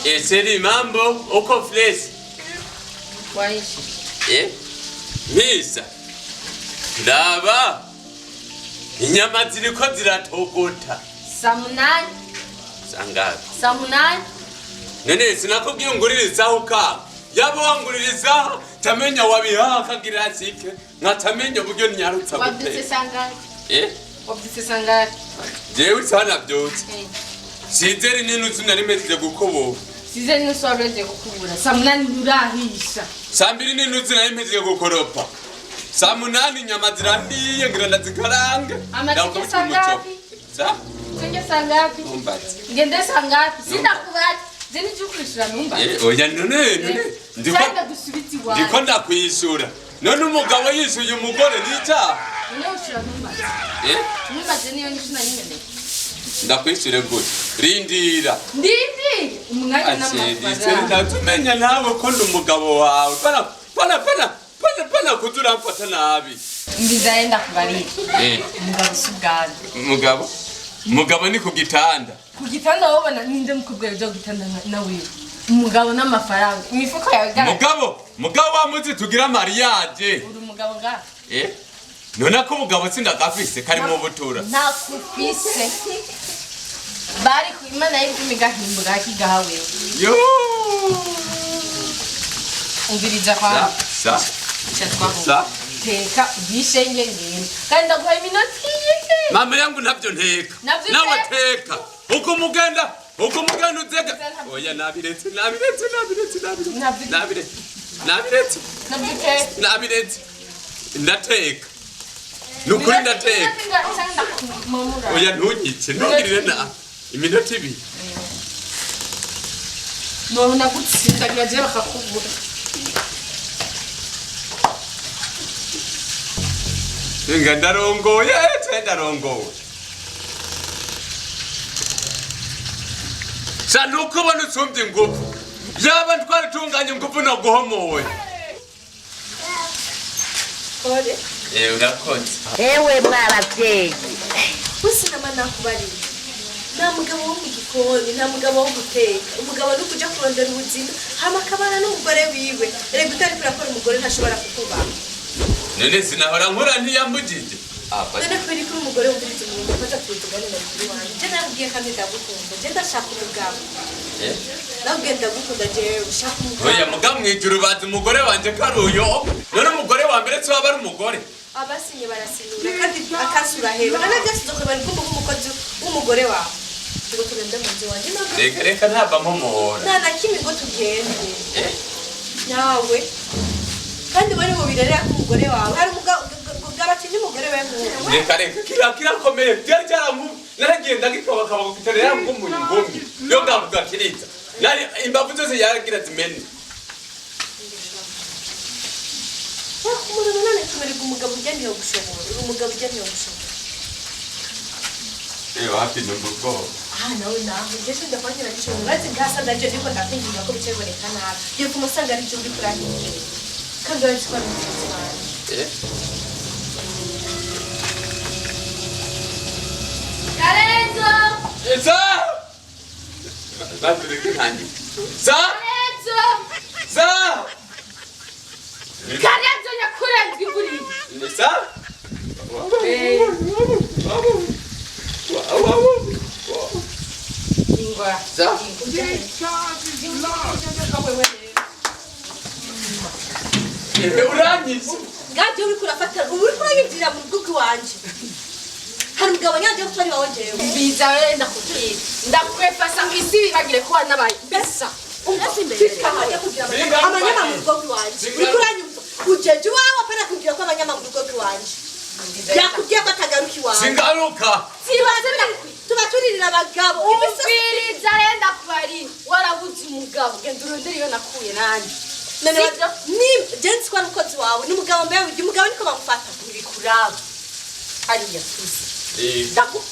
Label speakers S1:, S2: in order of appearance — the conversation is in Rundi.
S1: Seri mambo uko fresh.
S2: Waishi.
S1: Misa. Ndaba. Inyama ziriko ziratogota.
S2: Samunani.
S1: Sangapi?
S2: Samunani.
S1: Nene sinakubwiye nguririzaho ka. Yabo wanguririza tamenya wabihaka girasike. Nkatamenya buryo nyarutsa gute.
S2: Wabyutse sangapi? Wabyutse sangapi?
S1: Jewe sana byutse. Sizeri n'inusu nari meze gukobo.
S2: Sizeri n'inusu wabeje gukubura. Samunani urahisha.
S1: Sambiri n'inusu nari meze gukoropa. Samunani nyama zirandiye ngira ndazikaranga.
S2: Amatike sangapi? Tenge sangapi?
S1: Umbatse.
S2: Ngende sangapi? Sindakubati. Zeni cyukwishura numbatse.
S1: Oya none. Ndiko ndakwishura. None umugabo yishuye umugore nica.
S2: None ushura numbatse. Numbatse niyo nishuna nyine.
S1: Ndakwishura gute? Rindira.
S2: Ndindi. Umwanya n'amafaranga.
S1: Ndatumenya nawe ko ndumugabo wawe. Pana kuturamfata nabi.
S2: Ndizaenda kubariki. Mugabo subganda.
S1: Mugabo ni ku gitanda.
S2: Ku gitanda wabona ninde mukubwira byo gitanda nawe. Umugabo n'amafaranga. Imifuko yawe gara.
S1: Mugabo wamuzi tugira mariage.
S2: Uri umugabo nga?
S1: None ko umugabo sindagafise kari mu butura.
S2: Nakufise. Bari ku Imana y'ibimiga himbura kigahawe.
S1: Yo!
S2: Ungiriza kwa. Sa. Teka bishenge ngene. Kandi ndaguha iminota yike.
S1: Mama yangu nabyo nteka. Nawe teka. Uko mugenda uzega. Oya nabiretse. Nabiretse. Ndateka. Nukuri ndateka. Oya ntunyice. Ntugirire na iminota ibiri.
S2: No nagutsindagira je bakakubura.
S1: Inga ndarongoye. Sanuko bano tsumvye nguvu. Yaba ntwari tunganye nguvu no guhomowe.
S2: Ore.
S1: Urakoze.
S3: Ewe mwaravyeyi.
S4: Usina mana kubari. Nta mugabo wo mu gikoni, nta mugabo wo guteka. Umugabo no kuja kurondera ubuzima, hama kabana n'umugore wiwe. Rega utari kurakora umugore ntashobora kukuba.
S1: None sinahora nkora ntiyambujije.
S4: None kweri ko umugore wumviriza umuntu afaza kutuganira kuri wanjye. Je nabwiye kandi ndagukunda. Je ndashaka umugabo. Nabwiye gukunda je ushaka umugabo.
S1: Oya mugabo mwijuru bazi umugore wanje karuyo. None umugore wa mbere cyo aba ari umugore.
S4: Abasinye barasinura kandi akasura hero. None byasize ko bari kumva umukozi w'umugore wawe. Tugo tugende mu nzu wanjye nabwo.
S1: Reka ntaba mpomora.
S4: Nta kimwe ngo tugende. Nawe. Kandi bari mu birere umugore wawe. Hari umugabo gabatinye umugore we mu.
S1: Reka kirakomeye. Byari cyaramu naragenda gikabakaba guterera mu ngomyi. Yo ngavuga kiriza. Nari imbavu zose yaragira zimene.
S4: None tumere umugabo ujyaniye gushobora. Umugabo ujyaniye gushobora.
S1: Wapi numbuko.
S4: Nawe nawe Yesu ndafanyira cyo. Bati gasa ndaje ndiko ndakwinjira ko biceboneka nabi. Yo kumusanga ari cyo ndikurangiye. Kandi ari kwa mutsi.
S2: Karenzo!
S1: Esa! Bati kandi. Sa! Sa!
S2: Karenzo nyakurenza iburi.
S1: Sa!
S2: Ingwa.
S1: Sa! Uranyise.
S4: Gaje uri kurafata uri kurayinjira mu rugo wanje. Hari umugabo nyaje gutwari wawe jewe.
S2: Biza wenda kutuye. Ndakwefasa isi bibagire ko nabaye. Besa.
S4: Amanyama mu rugo wanje. Uri kuranyumva. Ujeje wawe apana kugira ko amanyama mu rugo wanje. Yakubwiye ko atagaruki wawe.
S1: Singaruka.
S4: Sibaze tubaturirira abagabo.
S2: Ubwiriza renda kubari warabuze umugabo. Genda urondere iyo nakuye nanje.
S4: None ni jensi kwa mukozi wawe n'umugabo mbe uyu mugabo niko bamufata
S2: bikuraba. Ariya tuzi.
S4: Daku.